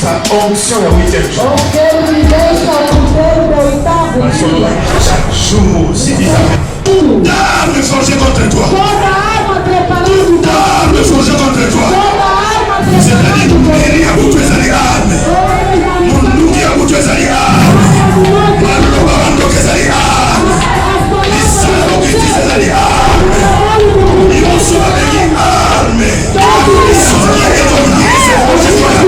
sa onction ya 8e jour. Chaque jour, si dit d'armes forgées contre toi. Toute arme forgée contre toi. C'est-à-dire que il y a beaucoup de armes. Mon Dieu, il y a beaucoup de armes. Malheureusement, que c'est armes. Les salauds qui disent les armes. Ils vont se avec les armes. Ils sont liés comme liés. C'est pour que toi la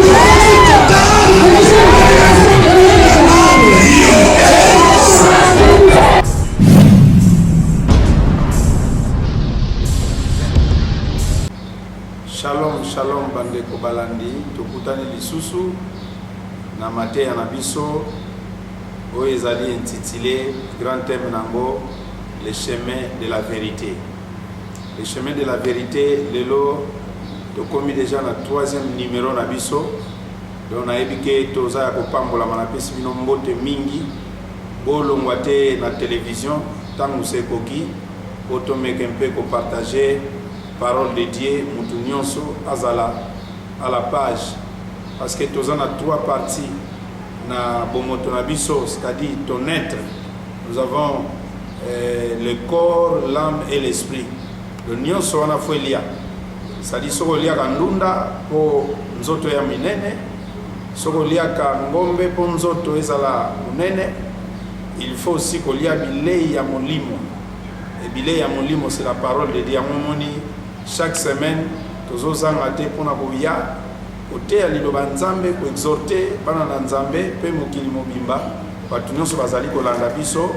Shalom, shalom, bande kobalandi, tokutani lisusu, na mateya na biso, oyo ezali intitulé, grand thème nango, le chemin de la vérité. Le chemin de la vérité, lelo, tokomi déjà na 3e numéro na biso, donc na ebike toza ya kopambola manapesi bino mbote mingi, bolongwa te na télévision, tangu sekoki, otomeke mpe ko partager parole de Dieu, Moutounionso, Azala, à la page. Parce que tu as 3 parties na Bomotonabiso, c'est-à-dire ton être. Nous avons le corps, l'âme et l'esprit. Le Nyonso on a fait lia. C'est-à-dire soko lia kandunda po nzoto ya minene, soko lia kangombe po nzoto ezala munene. Il faut aussi qu'on lia bilei ya molimo. Et bilei ya molimo c'est la parole de Dieu. Chaque semaine, nous avons été pour nous côté à l'île Nzambe, pour exhorter, pendant Nzambe, pour mokili mobimba, pour tout nous bazali kolanda biso,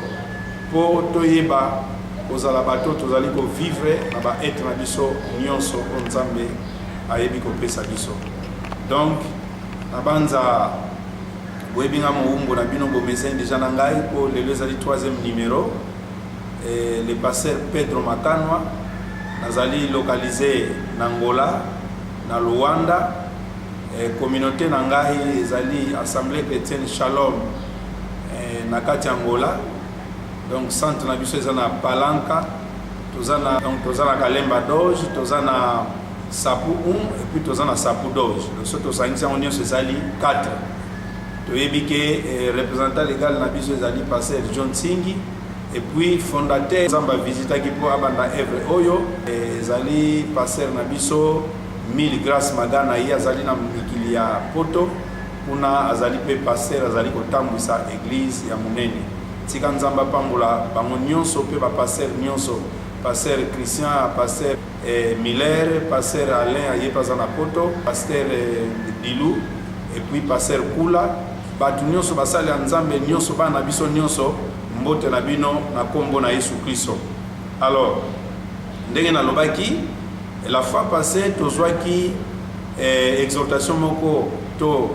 pour toyeba, aux alabato, tous allez vivre, naba être na biso, nyonso Nzambe, ayebi ko pesa biso. Donc, nabanza, webinga mo umbo na bino bo mesen déjà nangai pour le 3e numéro, le pasteur Pedro Makanwa. Nous allons localiser Angola, na Luanda, communauté Nangahi, Zali, Assemblée chrétienne Shalom, Nakati Angola. Donc, centre Nabiso est na Palanca, Tozana Kalemba Doge, Tozana Sapu 1 et puis Tozana Sapu Doge. Donc, ce que c'est Zali 4. Toyebike, représentant légal Nabiso Zali, pasteur John Singi. Et puis fondateur Zamba visita qui pour abanda Evre Oyo et Zali passer na biso 1000 grâce magana ya Zali na mikili ya poto kuna azali pe passer azali kotambwisa église ya munene tika nzamba pambola bango nyonso pe ba passer nyonso passer Christian passer Miller passer Alain ayepa na poto passer Dilou et puis passer Kula batu nyonso basali nzambe nyonso bana biso nyonso mbote na bino na kombo na Yesu Kristo. Alors, ndenge na lobaki, la fois passée, tozwaki exhortation moko to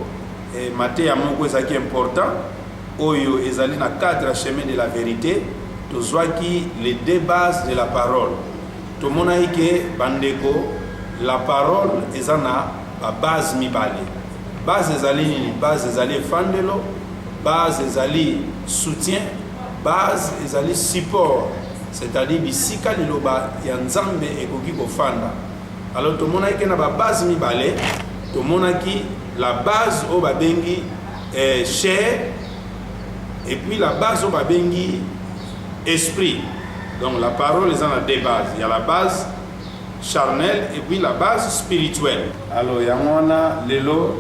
mateya moko ezaki important, oyo ezali na 4 chemins de la vérité, tozwaki les 2 bases de la parole. Tomona ike bandeko, la parole ezana ba base mibale. Base ezali nini? Base ezali fandelo, base ezali soutien, base ezali support, c'est-à-dire bisika liloba ya nzambe ekoki kofanda. Alors tout le monde a na base mibale, tout le monde a la base au babengi chair et puis la base au babengi esprit. Donc la parole est en 2 bases. Il y a la base charnelle et puis la base spirituelle. Alors il y a lelo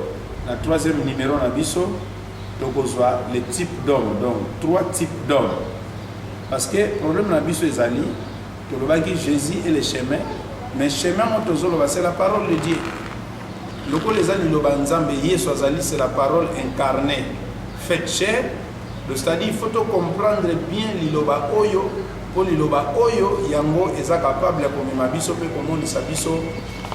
la 3e numéro na biso. Donc, les types d'hommes, donc 3 types d'hommes. Parce que le problème de Biso et Zali, Jésus est le chemin, mais le chemin, c'est la parole de Dieu. Le c'est la parole incarnée, faite chair. C'est-à-dire qu'il faut comprendre bien l'Iloba Oyo, pour l'Iloba Oyo, Yango est capable de faire Biso, pour que sa Biso,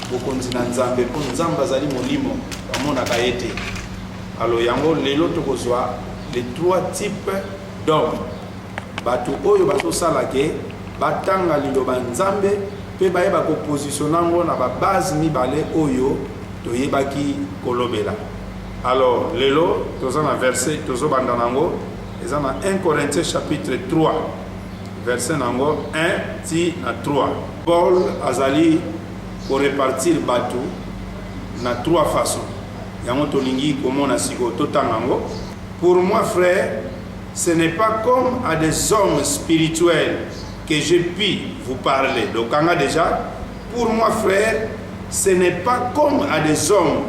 pour Nzambe, pour Nzamba Zali Molimo, pour mon Akaete. Alors, yango lelo tokozwa les 3 types d'hommes. Batu oyo bato salake, batanga liloba nzambe, pe bayeba ko positionnango na ba base mibale oyo toyebaki kolobela. Alors, lelo tozana verset tozo bandanango, ezana 1 Corinthiens chapitre 3. Verset nango 1 ti na 3. Paul azali pour répartir batu na 3 façons. yango tolingi komona siko totangango. Pour moi, frère, ce n'est pas comme à des hommes spirituels que j'ai pu vous parler. Donc, déjà, pour moi, frère, ce n'est pas comme à des hommes,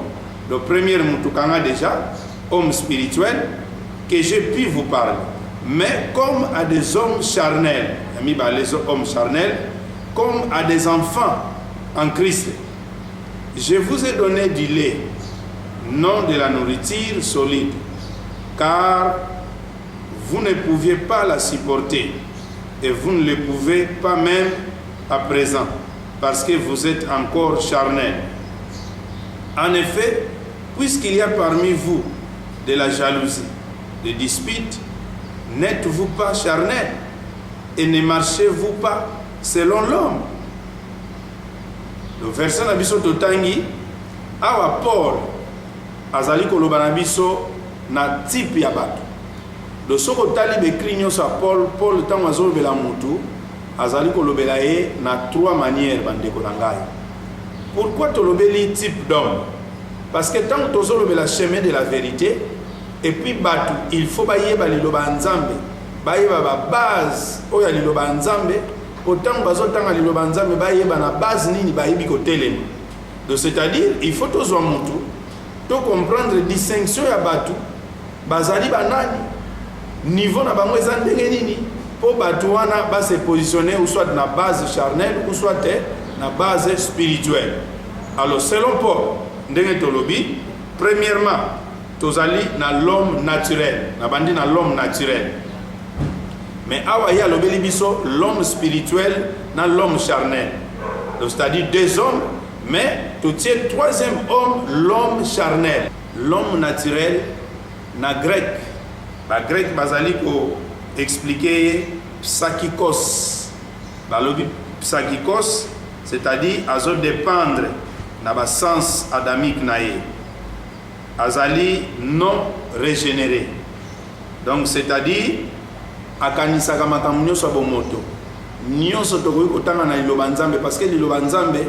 le premier Moutoukanga déjà, hommes spirituels, que j'ai pu vous parler, mais comme à des hommes charnels, les hommes charnels, comme à des enfants en Christ. Je vous ai donné du lait, non de la nourriture solide, car vous ne pouviez pas la supporter et vous ne le pouvez pas même à présent parce que vous êtes encore charnel. En effet, puisqu'il y a parmi vous de la jalousie, des disputes, n'êtes-vous pas charnel et ne marchez-vous pas selon l'homme? Le verset Nabiso Totangi, awa Paul, azali koloba Nabiso na type ya bato. Le soko tali bekri nyoso Paul tango azolobela mutu azali kolobela ye na trois manières bandeko na ngai. Pourquoi tolobeli type d'homme? Parce que tant que tozolobela chemin de la vérité et puis batu il faut bayeba liloba nzambe, bayeba ba base oya liloba nzambe, autant bazotanga liloba nzambe bayeba na base nini bayebi kotelema. Donc c'est-à-dire il faut tozwa mutu to comprendre distinction ya batu bazali banani niveau na bango eza ndenge nini po batu wana ba se positionner ou soit na base charnelle ou soit na base spirituelle. Alors selon Paul ndenge tolobi, premièrement tozali na l'homme naturel, na bandi na l'homme naturel, mais awa ya lobeli biso l'homme spirituel na l'homme charnel. Donc c'est-à-dire deux hommes, mais tout est troisième homme, l'homme charnel, l'homme naturel na grec. La grec bazali ko expliquer psychikos. Balobi psychikos, c'est-à-dire azo dépendre na ba sens adamique nae. Azali non régénéré. Donc c'est-à-dire akanisaka makambo nyonso ya bomoto. Nyonso tokoki kotanga na liloba nzambe parce que liloba nzambe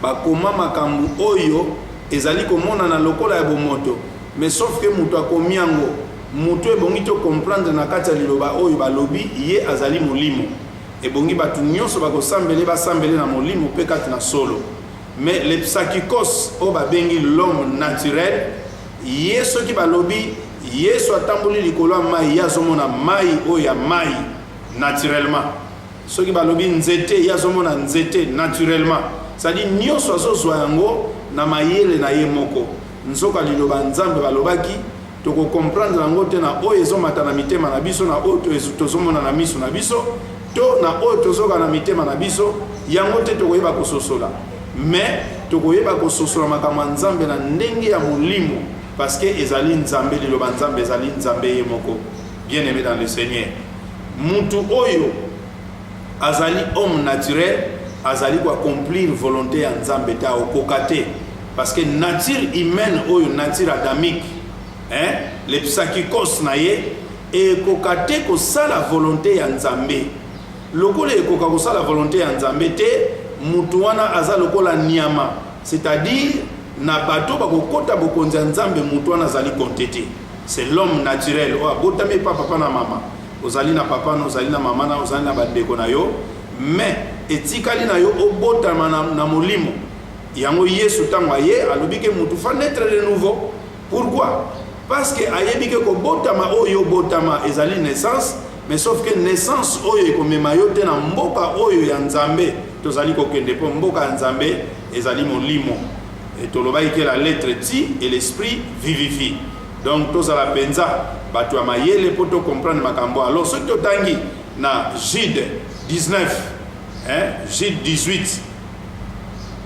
bakoma makambo oyo ezali komona na lokola ya bomoto. Mais sauf que mutu akomi yango, mutu ebongi to comprendre na kati ya liloba oyo balobi ye azali molimo. Ebongi batu nyonso bakosambele basambele na molimo pe kati na solo. Mais les psychikos o babengi l'homme naturel, ye soki balobi yesu atamboli likolo ya mai yazomona mai oyo ya mai naturellement. Soki balobi nzete yazomona nzete naturellement. C'est-à-dire nyonso azozwa yango na mayele na ye moko. Nzoka liloba nzambe balobaki toko comprendre yango te na oyo ezomata na mitema na biso, na oyo tozomona na miso na biso, to na oyo tozoka na mitema na biso, yango te tokoyeba kososola. Mais tokoyeba kososola makambo ya nzambe na ndenge ya molimo parce que ezali nzambe liloba nzambe ezali nzambe ye moko. Bien aimé dans le Seigneur, mutu oyo azali homme naturel azali ko accomplir volonté ya nzambe ta okokate parce que nature humaine oyo nature adamique, les psychikos na ye ekokate ko sala volonté ya nzambe. Lokola ekoka ko sala volonté ya nzambe te, mutu wana aza lokola nyama, c'est-à-dire na bato bakokota bokonzi ya nzambe mutu wana azali kontete. C'est l'homme naturel. O abotami pa papa na mama, ozali na papa na ozali na mama na ozali na bandeko na yo, mais etikali na yo obotama na molimo. Yango Yesu tango aye alobi ke mutu fa naître de nouveau. Pourquoi? Parce que ayebi ke ko botama oyo botama ezali naissance, mais sauf que naissance oyo ekomema yo te na mboka oyo ya nzambe tozali kokende po mboka ya nzambe ezali molimo. Et tolobai ke la lettre ti et l'esprit vivifie. Donc tozala penza bato ya mayele po to comprendre makambo. Alors ce que totangi na Jude 19, Jude 18,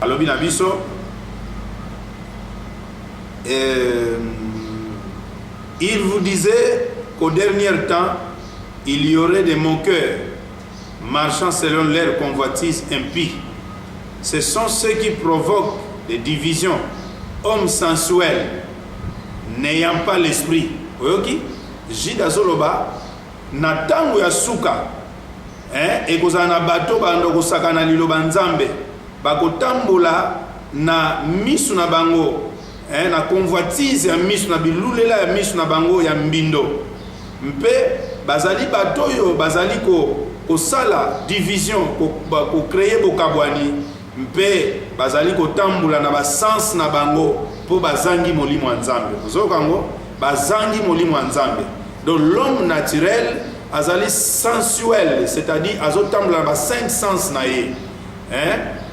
alobi na biso il vous disait qu'au dernier temps il y aurait des moqueurs marchant selon leur convoitise impie. Ce sont ceux qui provoquent des divisions, hommes sensuels n'ayant pas l'esprit. Oyoki Jida Zoloba na tango ya suka ekozala na bato bando kosaka na liloba nzambe bakotambola na misu na bango na convoitise ya miso na bilulela ya miso na bango ya mbindo mpe bazali batoyo bazali kosala division ko créer bokabwani mpe bazali kotambula na basens na bango po bazangi molimo ya Nzambe ozoka ngo bazangi molimo ya Nzambe. Donc l'homme naturel azali sensuel, c'est-à-dire azotambula na ba 5 sens na ye,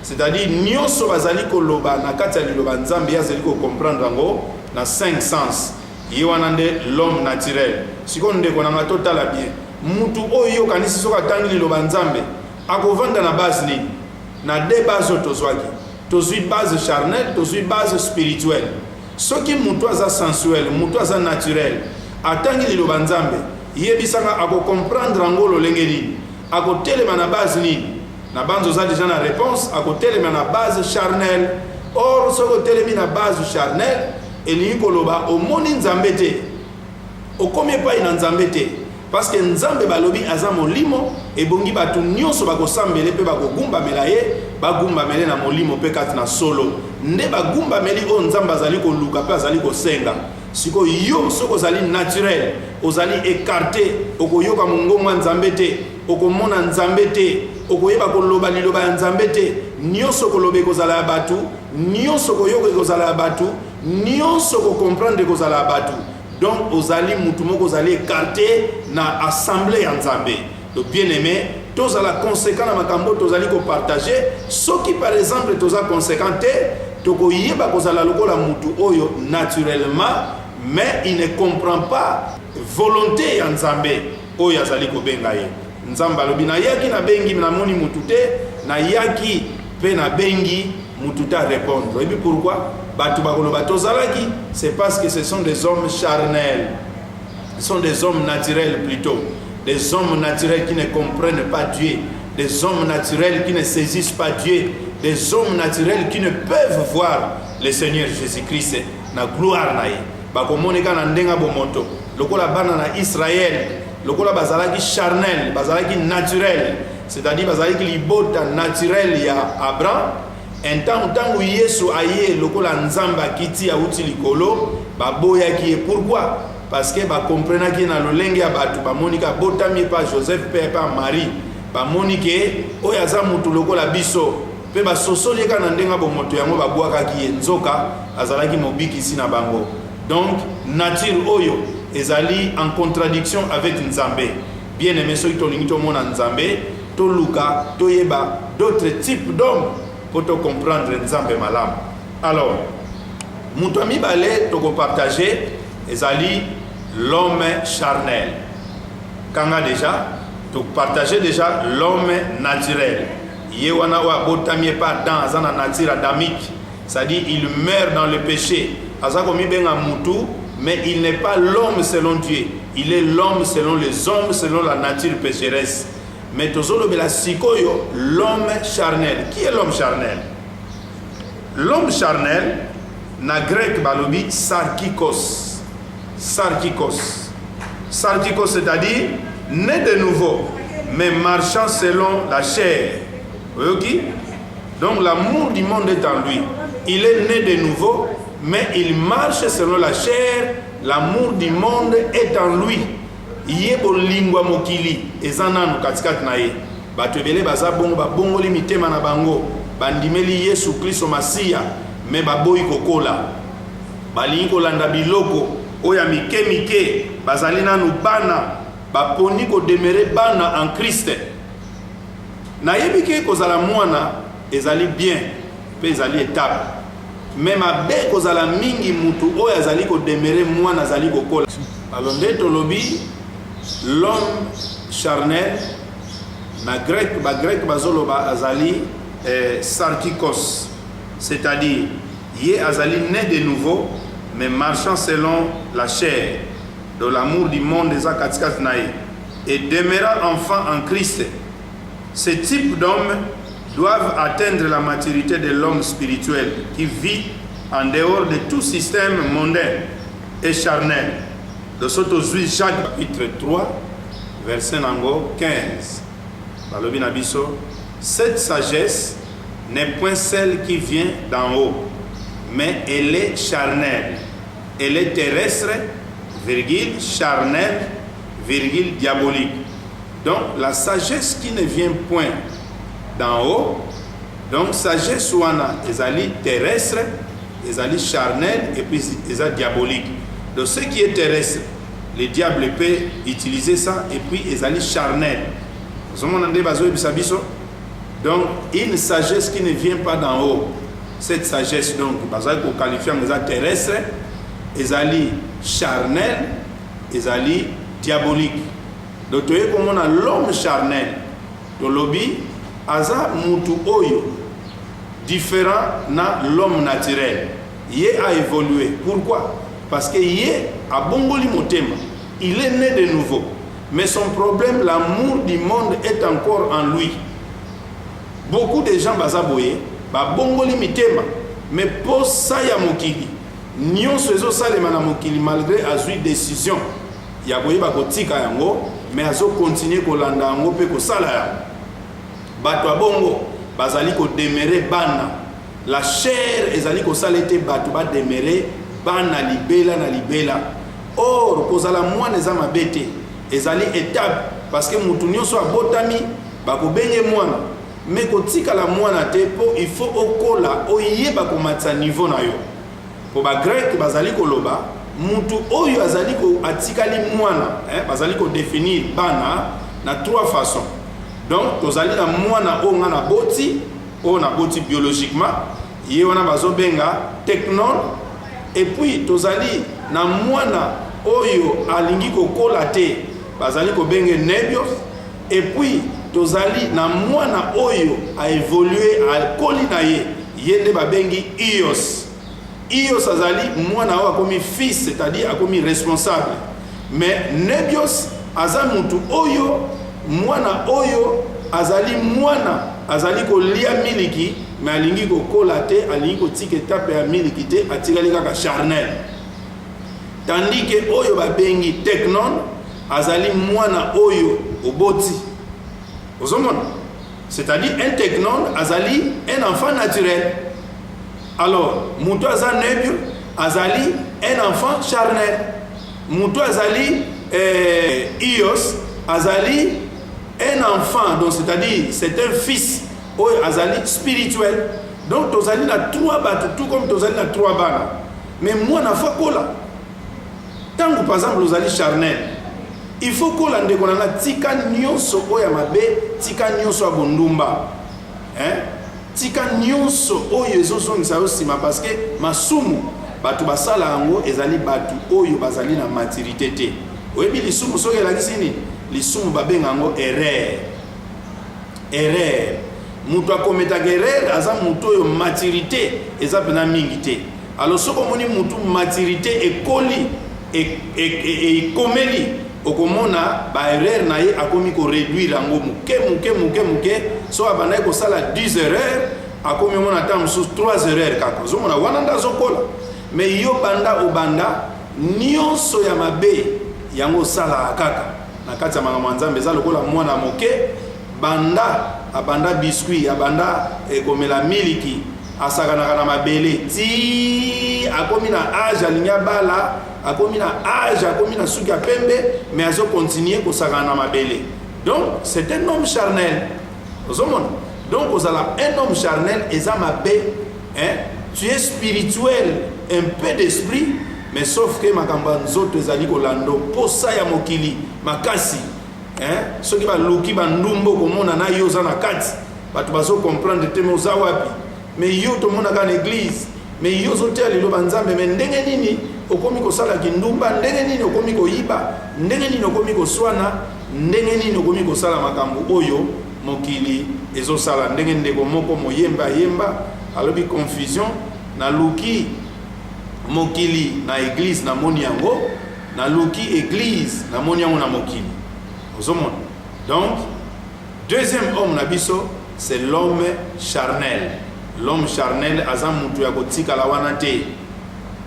c'est-à-dire nyonso bazali koloba na kati ya liloba Nzambe azali ko comprendre ngo na 5 sens. Ye wana nde l'homme naturel. Siko ndeko na totala bien mutu oyo kanisi soka tangi liloba Nzambe akovanda na base ni na deux bases tozwaki tozwi base charnelle tozwi base spirituelle. Soki mutu aza sensuel mutu aza naturel atangi liloba Nzambe yebisanga ako comprendre ngo lolenge nini ako telema na base nini na banzo za déjà na réponse ako telema na base charnelle. Or soko telemi na base charnelle elingi koloba omoni Nzambe te okomi epai na Nzambe te parce que Nzambe balobi aza molimo ebongi batu nyonso bakosambele mpe bakogumbamela ye bagumbamele na molimo mpe kati na solo nde bagumbameli oyo Nzambe azali koluka mpe azali kosenga. Siko yo soko ozali naturel ozali écarté okoyoka mongongo ya Nzambe te okomona Nzambe te okoyeba koloba liloba ya Nzambe te nyonso koloba ekozala ya batu nyonso koyoka ekozala ya batu nyonso comprendre ekozala ya batu. Donc ozali mutu moko ozali écarté na assemblée ya Nzambe. Donc bien aimé tozala conséquent na makambo tozali ko partager soki par exemple toza conséquent te tokoyeba kozala lokola mutu oyo naturellement mais il ne comprend pas volonté ya Nzambe oyo azali kobenga ye. Nzambe alobi na yaki na bengi na moni mutu te na yaki pe na bengi mutu ta répondre. Et puis pourquoi batu bakoloba tozalaki c'est parce que ce sont des hommes charnels, ce sont des hommes naturels plutôt, des hommes naturels qui ne comprennent pas Dieu, des hommes naturels qui ne saisissent pas Dieu, des hommes naturels qui ne peuvent voir le Seigneur Jésus-Christ na gloire na ye. Bakomoneka na ndenga bomoto lokola bana na Israël lokola bazalaki charnel bazalaki naturel, c'est-à-dire bazalaki libota naturel ya Abraham. Ntango Yesu aye lokola Nzambe akiti auti likolo baboyaki. Pourquoi? Parce que bakomprenaki na lolenge ya batu bamonika botami pa Joseph pe pa Marie bamonike oyo aza mutu lokola biso pe basosoli eka na ndenga bomoto yango babwakaki ye nzoka azalaki mobikisi na bango. Donc nature oyo ezali en contradiction avec Nzambe. Bien aimé soki tolingi tomona Nzambe toluka toyeba d'autres types d'hommes pour te comprendre Nzambe malam. Alors mutu mibale toko partager ezali l'homme charnel. Kanga déjà to partager déjà l'homme naturel. Ye wana wa botami pas dans azana nature adamique, c'est-à-dire il meurt dans le péché. Azako mi benga mutu, mais il n'est pas l'homme selon Dieu. Il est l'homme selon les hommes, selon la nature pécheresse. Mais tozolo bela sikoyo l'homme charnel. Qui est l'homme charnel? L'homme charnel na grec balobi sarkikos. Sarkikos. Sarkikos c'est-à-dire né de nouveau, mais marchant selon la chair. Vous voyez qui? Donc l'amour du monde est en lui. Il est né de nouveau, mais il marche selon la chair. L'amour du monde est en lui. Yebo lingwa mokili ezananu katikati na ye. Bato ebele baza bongo babongoli mitema na bango. Bandimeli Yesu Kristo Masia, me baboyi kokola. Balingi kolanda biloko oya mike mike bazali nanu bana baponi ko demeurer bana en Christ. Na yebike kozala mwana ezali bien pe ezali étape. Même abe kozala mingi mutu oyo azali ko demeurer mwana azali kokola. Alonde tolobi l'homme charnel na grec bazoloba azali sarkikos, c'est-à-dire yé azali né de nouveau mais marchant selon la chair, de l'amour du monde des akatskat naï et demeurant enfant en Christ. Ce type d'hommes doivent atteindre la maturité de l'homme spirituel qui vit en dehors de tout système mondain et charnel. De Sotozuy Jacques chapitre 3 verset nango 15. Balobi nabiso, cette sagesse n'est point celle qui vient d'en haut, mais elle est charnelle. Elle est terrestre, virgule, charnelle, virgule, diabolique. Donc, la sagesse qui ne vient point d'en haut, donc, sagesse ouana, ezali terrestre, ezali charnelle, et puis ezali diabolique. Donc, ce qui est terrestre, le diable peut utiliser ça, et puis ezali charnelle. Donc, une sagesse qui ne vient pas d'en haut, cette sagesse, donc, qu'on qualifie en terrestre, ezali charnelle, ezali diabolique. Donc, tu vois comment on a l'homme charnel, le lobby, aza mutu oyo, différent na l'homme naturel. Il a évolué. Pourquoi? Parce qu'il a bongoli motema. Il est né de nouveau. Mais son problème, l'amour du monde est encore en lui. Beaucoup de gens bazaboye, ba bongoli mitema, mais pour ça ya mokili. Nyon sezo salema na mokili malgré azui décision. Ya boye ba kotika yango, mais azo continuer ko landa yango pe ko sala ya. Bato abongo bazali ko demeurer bana. La chair ezali ko salete bato ba demeurer bana libela na libela. Or kozala mwana eza mabete. Ezali étape parce que mutu nyonso abotami bako benye mwana. Mais kotika la mwana te po il faut okola oyeba ko matsa niveau na yo. Po ba grec bazali ko loba mutu oyo azali ko atikali mwana, bazali ko définir bana na trois façons. Donc tozali na mwana o nga na boti, o na boti biologiquement, ye wana bazo benga technon, et puis tozali na mwana oyo alingi ko kola te, bazali ko benge nebios, et puis tozali na mwana oyo a évolué a koli na ye, ye nde babengi ios. Ios azali mwana oyo akomi fils, c'est-à-dire akomi responsable. Mais nebios azamutu oyo mwana oyo azali mwana azali ko lia miliki, mais alingi ko kola te, alingi ko tika etape ya miliki te, atikali kaka charnel. Tandis que oyo babengi technon azali mwana oyo oboti. Ozomona? C'est-à-dire un technon azali un enfant naturel. Alors, mutu azali nebio azali un enfant charnel. Mutu azali ios azali un enfant, donc c'est-à-dire c'est un fils azali spirituel. Donc tozali na trois batu, tout comme tozali na trois bana. Mais moi na fois kola. Tant que par exemple tozali charnel, il faut kola ndeko na tika nyonso oya mabe, tika nyonso abondumba. Tika nyonso oyo ezosongisa yo sima parce que masumu batu basala yango ezali batu oyo bazali na maturité te. Oyebi lisumu soki elakisi nini? Lisumu babenga yango erreur. Erreur. Mutu akometaka erreur aza mutu oyo maturité eza pena mingi te. Alors soko moni mutu maturité ekoli ekomeli okomona ba erreur na ye akomi ko réduire yango muke so abandai ko sala 10 erreurs akomi mona ta musu 3 erreurs kaka zo mona wana ndazo kola. Mais yo banda obanda nyonso ya mabe yango sala kaka na kati ya makambo nzambe eza lokola mwana moke banda abanda biscuit abanda ekomela miliki asakanaka na mabele ti akomi na âge alinya bala akomi na âge akomi na suki ya pembe mais azo continuer kosakana na mabele. Donc c'est un homme charnel. Donc ozala un homme charnel eza mabe, tu es spirituel, un peu d'esprit, mais sauf que makambo nzoto ezali kolando posa ya mokili makasi. Soki ba luki ba ndumbo komona na yo za na kati batu bazo comprendre te moza wapi. Mais yo to mona ka na église, mais yo zote alilo banzambe mais ndenge nini okomi kosala kindumba, ndenge nini okomi koyiba, ndenge nini okomi koswana, ndenge nini okomi kosala makambo oyo mokili ezosala, ndenge ndeko moko moyemba yemba alobi confusion na luki mokili na église na moni yango, na luki église na moni yango na mokili. Ozomona. Donc deuxième homme na biso c'est l'homme charnel. L'homme charnel aza mutu ya kotika la wana te.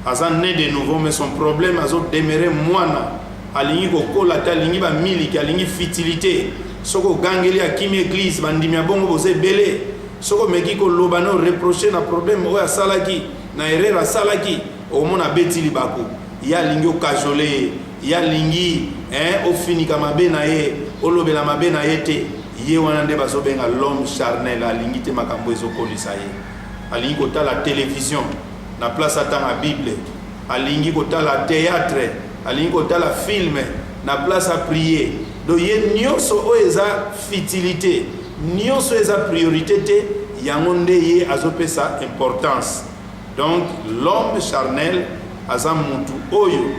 Aza né de nouveau mais son problème azo demeurer mwana. Alingi kokola ta alingi ba miliki alingi fitilité. Soko gangeli akimi église bandimi ya bongo boze belé. Soko meki ko lobano reprocher na problème oya salaki na erreur asalaki omona betili bako ya lingi okajole ya lingi ofinika mabe na ye olobela mabe na ye te ye wana nde bazobenga l'homme charnel alingi te makambo ezokolisa ye alingi kotala télévision na place atanga bible alingi kotala théâtre alingi kotala film na place à prier donc ye nyonso oyo eza futilité nyonso eza priorité te yango nde ye azopesa importance. Donc l'homme charnel aza mutu oyo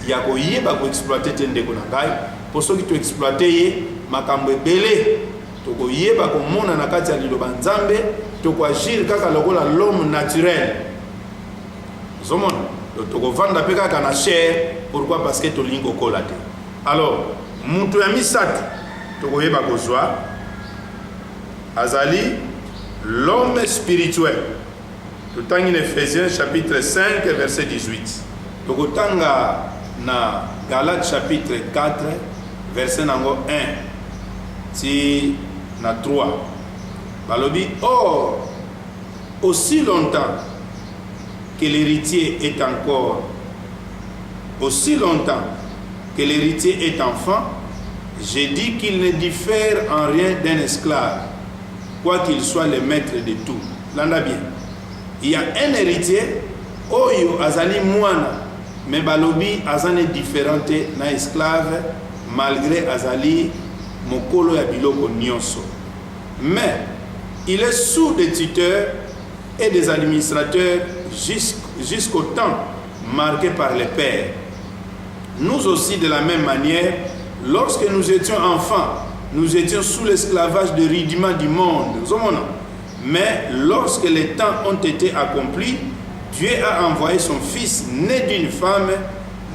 ya koyeba koexploiter te ndeko na ngai po soki toexploite ye makambo ebele tokoyeba komona na kati ya liloba nzambe tokoagir kaka lokola l'homme naturel zomona tokovanda mpe kaka na chair. Pourquoi? Parce que tolingi kokola te. Alors mutu ya misato tokoyeba kozwa azali l'homme spirituel. Totangi na Ephésiens chapitre 5 verset 18. Tokotanga na Galates chapitre 4 verset nango 1 si na 3. Balobi, or aussi longtemps que l'héritier est enfant, j'ai dit qu'il ne diffère en rien d'un esclave, quoi qu'il soit le maître de tout. Landa bien. Il y a un héritier, oyo azali mwana, mais balobi azane différente na esclave, malgré azali mokolo ya biloko nyonso. Mais il est sous des tuteurs et des administrateurs jusqu'au temps marqué par les pères. Nous aussi, de la même manière, lorsque nous étions enfants, nous étions sous l'esclavage de rudiments du monde. Mais lorsque les temps ont été accomplis, Dieu a envoyé son Fils, né d'une femme,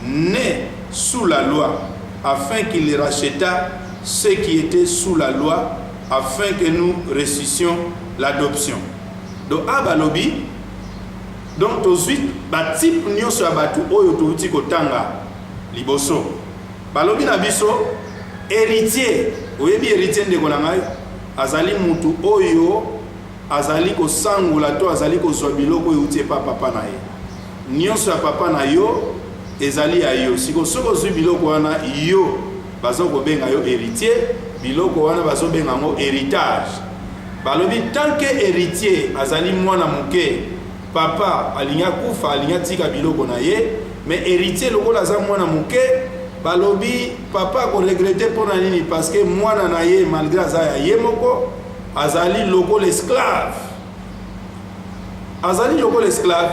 né sous la loi, afin qu'il racheta ceux qui étaient sous la loi, afin que nous ressuscitions l'adoption. Donc, abalobi, donc, tozuit, batip nyonso abatu oyo touti kotanga liboso. Balobi na biso, héritier, oyebi héritier ndeko na ngai, azali mutu oyo, azali ko sangola to azali ko zwa biloko oyo uti pa papa na ye. Nyonso ya papa na yo, ezali ya yo. Siko soko zwi biloko wana yo, bazo ko benga yo héritier, biloko wana bazo benga ngo héritage. Balobi, tant que héritier azali mwana muke, papa alinya kufa alinya tika biloko na ye, mais héritier lokola aza mwana muke, balobi papa ko regretter pona nini parce que mwana na ye malgré aza ya ye moko azali loko l'esclave. Azali loko l'esclave.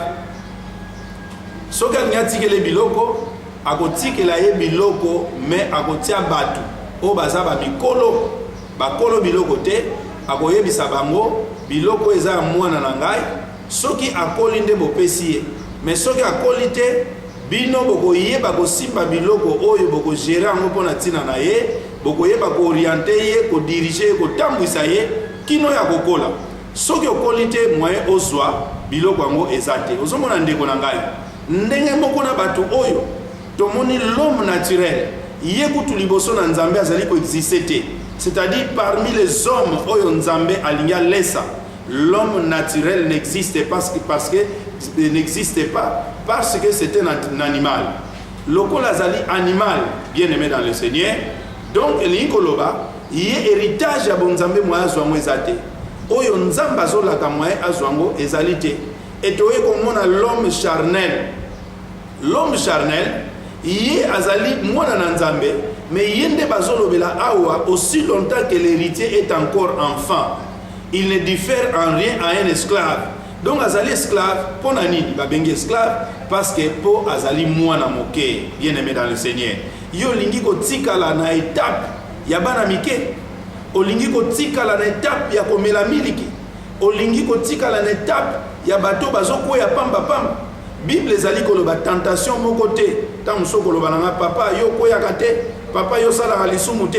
Soki alinya tikele biloko, akotikela ye biloko mais akotia batu o baza ba mikolo, bakolo biloko te, akoyebisa bango biloko eza mwana na ngai. Soki akoli nde bopesi ye, mais soki akoli te, bino bokoyeba kosimba biloko oyo bokogere yango mpona ntina na ye, bokoyeba kooriente ye, kodirige ye, kotambwisa ye kino ya kokola. Soki okoli te, moyen ozwa biloko yango eza te. Ozomona ndeko na ngai, ndenge moko na bato oyo tomoni l'homme naturel ye kutu liboso na nzambe azali koexiste te. C'est-à-dire parmi les hommes oyo nzambe alinga lesa, l'homme naturel n'existe pas parce que c'est un animal. Lokola azali animal, bien aimé dans le Seigneur. Donc l'ikoloba, yé héritage ya bonzambe moya zwango ezate. Oyo nzamba zolaka moya azwango ezalite. Et toye komona l'homme charnel. L'homme charnel, yé azali mwana na nzambe, mais yende bazolobela awa aussi longtemps que l'héritier est encore enfant. Il ne diffère en rien à un esclave. Donc azali esclave, pour nani babengi esclave parce que po azali mwana moke, bien aimé dans le Seigneur. Yo lingi ko tikala na étape ya bana mike. Olingi ko tikala na étape ya komela miliki. Olingi ko tikala na étape ya bato bazoko ya pamba pamba. Bible ezali koloba tentation moko te. Tant soko loba na papa yo koyaka te, papa yo sala lisumu te.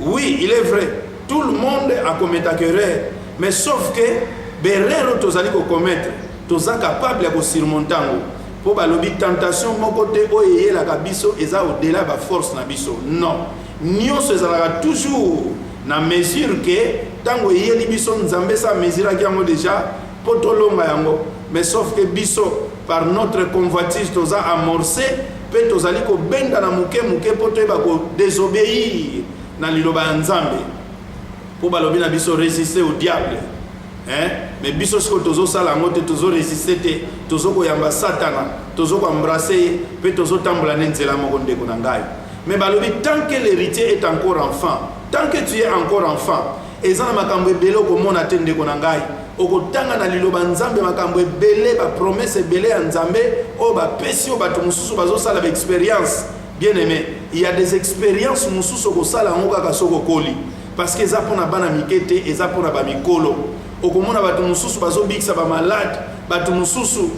Oui, il est vrai. Tout le monde a commis erreur. Mais sauf que berero tozali ko commettre, toza capable ya ko surmonter ngo. Po balobi tentation moko te oye la biso eza au-delà ba force na biso. Non. Nyonso ezalaka toujours na mesure que tango yeli biso nzambe sa mesure ki yango déjà po tolonga yango. Mais sauf que biso par notre convoitise toza amorcé pe tozali ko benda na muke po toyeba ko désobéir na liloba ya Nzambe po balobi na biso résister au diable. Mais biso siko tozo sala ngo te tozo résister te tozo ko yamba satana tozo ko embrasser pe tozo tambola ne nzela moko ndeko na ngai. Mais balobi tant que l'héritier est encore enfant, tant que tu es encore enfant, ezana makambo ebele okomona te ndeko na ngai, okotanga na liloba Nzambe makambo ebele ba promesse ebele ya Nzambe o ba pesi o bato mususu bazo sala ba expérience. Bien aimé, il y a des expériences mususu ko sala ngo kaka soko koli parce que eza pona bana mikete eza pona ba mikolo. Okomona bato mususu bazo bikisa ba malade, bato mususu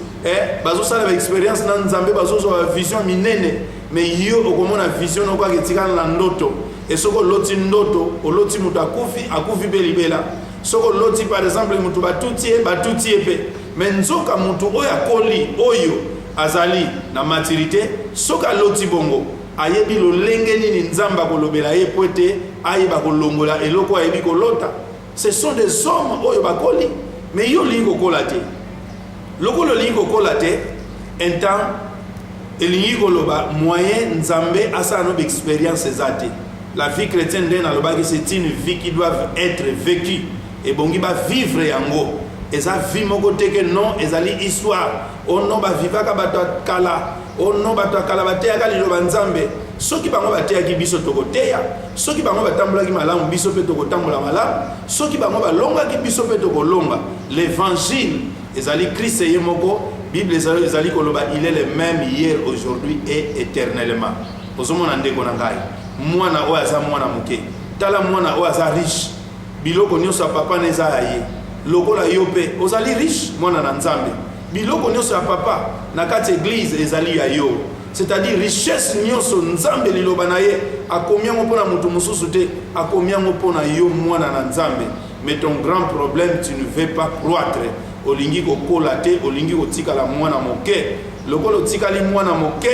bazo sala ba expérience na Nzambe bazo zo ba vision minene, mais yo okomona vision no kwa ketikana na ndoto. Et soko loti ndoto, o loti mutu akufi pe libela. Soko loti par exemple mutu batutie pe. Mais nzoka mutu oyo akoli oyo azali na maturité, soka loti bongo. Ayebi lo lenge nini Nzamba kolobela ye poete, ayeba kolongola eloko ayebi kolota. Ce sont des hommes oyo bakoli, mais yo lingo kolate. Lokolo lingo kolate, un temps elingi koloba moyen Nzambe asa no expérience ezate. La vie chrétienne c'est une vie qui doit être vécue. Et bon, il va vivre yango. Et ça vie mon côté que non, et ça histoire. On non va vivre ka kala. On non va kala batea kali lo banzambe. Ceux qui vont batea ki biso tokoteya. Ceux qui vont batambula ki malamu biso pe tokotambola malamu. Ceux qui vont balonga ki biso pe tokolonga. L'évangile, et ça Christ et moko. Bible ezali koloba il est le même hier, aujourd'hui et éternellement. Ozomona ndeko na ngai. Mwana oyo aza mwana muke tala mwana oyo aza riche biloko nyonso ya papa neza ye lokola yo pe ozali riche mwana na Nzambe biloko nyonso ya papa na kati église ezali ya yo, c'est-à-dire richesse nyonso Nzambe liloba na ye akomiango mpona mutu mususu te akomiango mpona yo mwana na Nzambe. Mais ton grand problème, tu ne veux pas croître. Olingi kokola te olingi kotikala mwana moke lokolo tikali mwana moke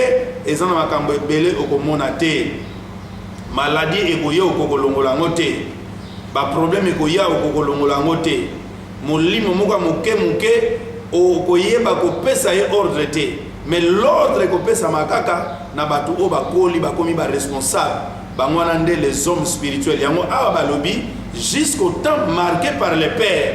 ezana makambo ebele okomona te. Maladie ekoya okokolongola ngote, ba problème ekoya okokolongola ngote, molimo moka moke okoyeba kopesa ye ordre te, mais l'ordre ekopesa makaka na batu o bakoli bakomi ba responsable bangwana nde les hommes spirituels yango awa balobi jusqu'au temps marqué par les pères.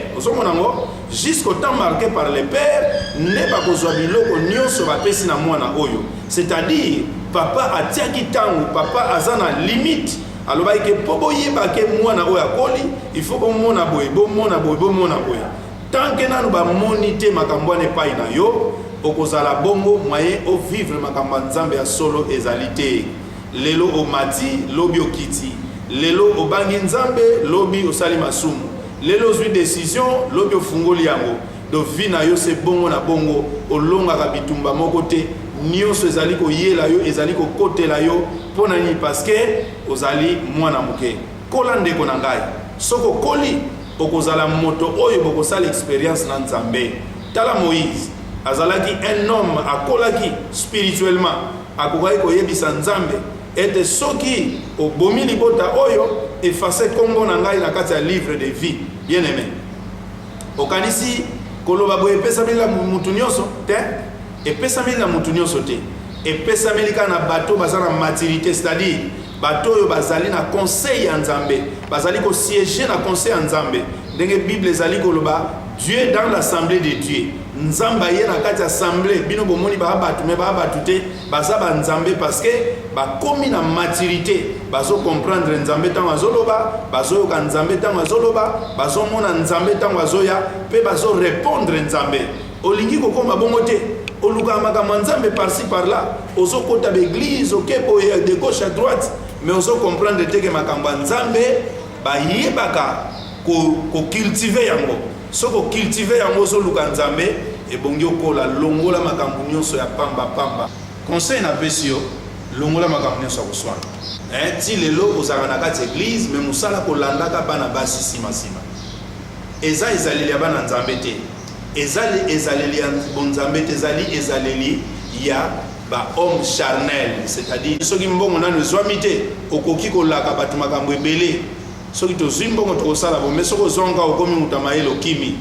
Jusqu'au temps marqué par les pères ne bakozwa biloko nyonso bapesi na mwana oyo, c'est-à-dire papa atiaki tango papa azana limite aloba ke pobo yeba ke mwana oyo akoli il faut bomona boye tant que nanu ba monite makambo ne pai na yo okozala bongo moyen o vivre makambo Nzambe ya solo ezalité. Lelo omati lobi okiti, lelo obangi Nzambe lobi osali masumu, lelo zwi décision lobi ofungoli yango do vi na yo se bongo na bongo olonga ka bitumba moko te nyonso ezali koyela yo ezali kokotela yo pona ni parce que ozali mwana moke. Kola ndeko na ngai soko koli okozala moto oyo bokosala expérience na Nzambe. Tala Moïse azalaki un homme akolaki spirituellement akokai koyebisa Nzambe ete soki obomi libota oyo effacer kombo na ngai na kati ya livre de vie. Bien aimé, okanisi koloba boye epesameli na mutu nyonso te, epesameli na mutu nyonso te, epesameli ka na bato baza na maturité, c'est-à-dire bato oyo bazali na conseil ya Nzambe, bazali ko siéger na conseil ya Nzambe. Ndenge Bible ezali koloba Dieu dans l'assemblée de Dieu. Nzamba ye na kati assemblée bino bomoni ba batu me ba batu te baza ba Nzambe parce que ba komi na maturité bazo comprendre Nzambe tango azoloba bazo yoka Nzambe tango azoloba bazo mona Nzambe tango azoya pe bazo répondre Nzambe. Olingi kokoma bongo te oluka makambo Nzambe par-ci par-là ozo kota l'église okebo de gauche à droite mais ozo comprendre te que makambo Nzambe ba yebaka ko cultiver yango. Soko cultiver yango zo luka Nzambe et bongi okola longola makambo nyonso ya pamba. Conseil na pesio longola makambo nyonso koswana. Ti lelo ozaka na kati église mais musala kolandaka bana basi sima. Eza ezaleli ya bana Nzambe te. Ezaleli ya Nzambe te ezaleli ya ba homme charnel, c'est-à-dire soki mbongo nanu zwami te okoki kolaka batu makambo ebele. Soki to zimbongo to sala bo mesoko zonga okomi mutamaelo kimi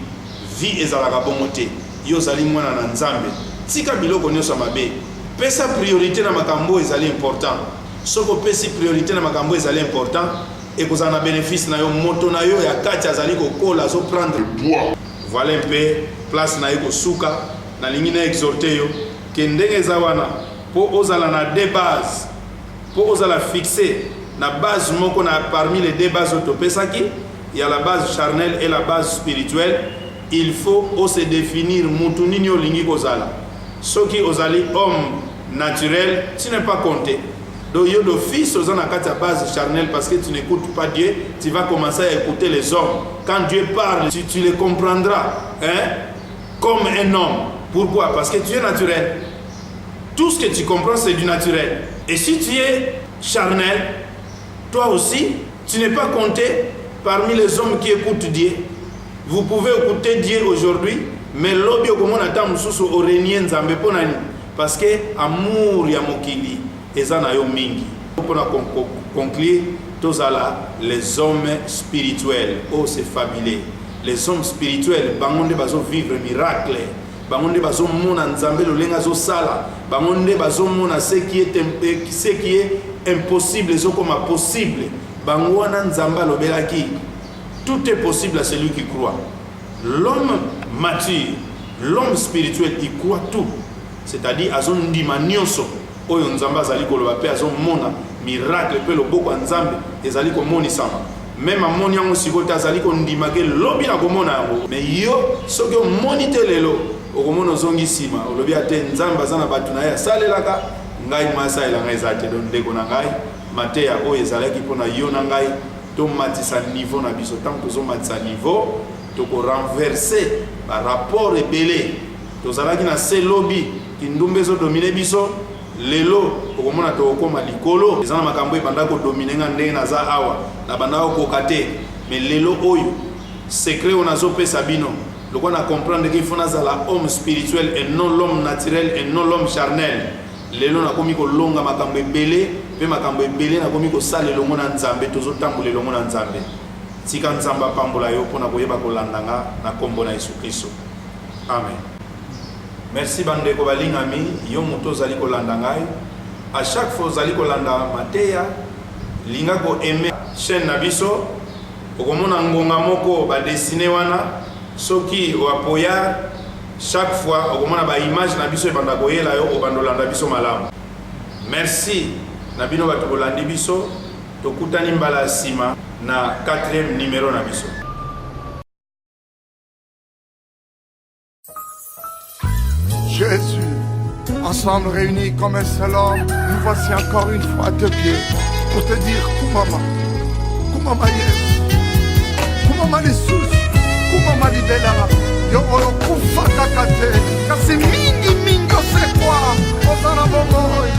vie ezalaka bongo te yo zali mwana na Nzambe tika biloko nyonso mabe pesa priorité na makambo ezali important soko pesi priorité na makambo ezali important et kozala na bénéfice na yo moto na yo ya kati azali kokola azo prendre poids voilà un peu place na yo kosuka na lingi na exhorter yo ke ndenge eza wana po ozala na deux bases po ozala fixé na base moko na parmi les deux bases autopesaki il y a la base charnelle et la base spirituelle il faut se définir mutu nini olingi kozala soki ozali homme naturel tu n'es pas compté donc yo d'office aux na kati ya base charnelle parce que tu n'écoutes pas Dieu tu vas commencer à écouter les hommes quand Dieu parle tu les comprendras hein comme un homme. Pourquoi? Parce que tu es naturel. Tout ce que tu comprends, c'est du naturel. Et si tu es charnel, toi aussi, tu n'es pas compté parmi les hommes qui écoutent Dieu. Vous pouvez écouter Dieu aujourd'hui, mais l'objet comme on attend au régner nzambe ponani parce que amour ya mokili ezana yo mingi. Pour conclure, tous les hommes spirituels, oh c'est familier. Les hommes spirituels, bangonde bazo vivre miracle, bangonde bazo mona nzambe lolenga zo sala, bangonde bazo mona ce qui est impossible zo comme possible. Bangwana nzamba lobelaki. Tout est possible à celui qui croit. L'homme mature, l'homme spirituel, il croit tout. C'est-à-dire à son ndima nyonso oyo nzamba zali koloba pe azo mona miracle pe loboko nzambe ezali ko moni sama. Même à mon yango sikote azali ko ndimake lobi na komona yango mais yo soki monite lelo okomona zongi sima olobi ate nzamba zana batu na ya salelaka ngai mwasa elanga ezate don ndeko na ngai mateya oyo ezalaki pona yo na ngai to matisa niveau na biso tant que zo matisa niveau to ko renverser par rapport ebele to zalaki na se lobi kindumbe zo dominer biso lelo okomona to okoma likolo ezana makambo ebanda ko dominer nga ndenge na za awa na banda ko kokate mais lelo oyo secret on azo pesa bino loko na comprendre qu'il faut nazala homme spirituel et non l'homme naturel et non l'homme charnel lelo na komi ko longa makambo ebele pe makambo ebele na komi ko sala longo na nzambe tozo tambola longo na nzambe tika nzamba pambola yo pona koyeba ko landanga na kombo na Yesu Kristo amen. Merci bandeko balingami yo moto zali ko landa ngai à chaque fois zali ko landa mateya linga ko aimer chaîne na biso okomona ngonga moko ba dessiner wana soki o apoya chaque fois okomona ba image na biso ebanda ko yela yo obando landa biso malamu. Merci na bino bato kolandi biso tokutani mbala sima na 4e numéro na biso. Jésus, ensemble réunis comme un seul homme, nous voici encore une fois à tes pieds pour te dire Kumama, Kumama Yesu, Kumama Lissus, Kumama Libela, yo olo kufa kakate, kasi mingi mingi osekwa, osana bongoy.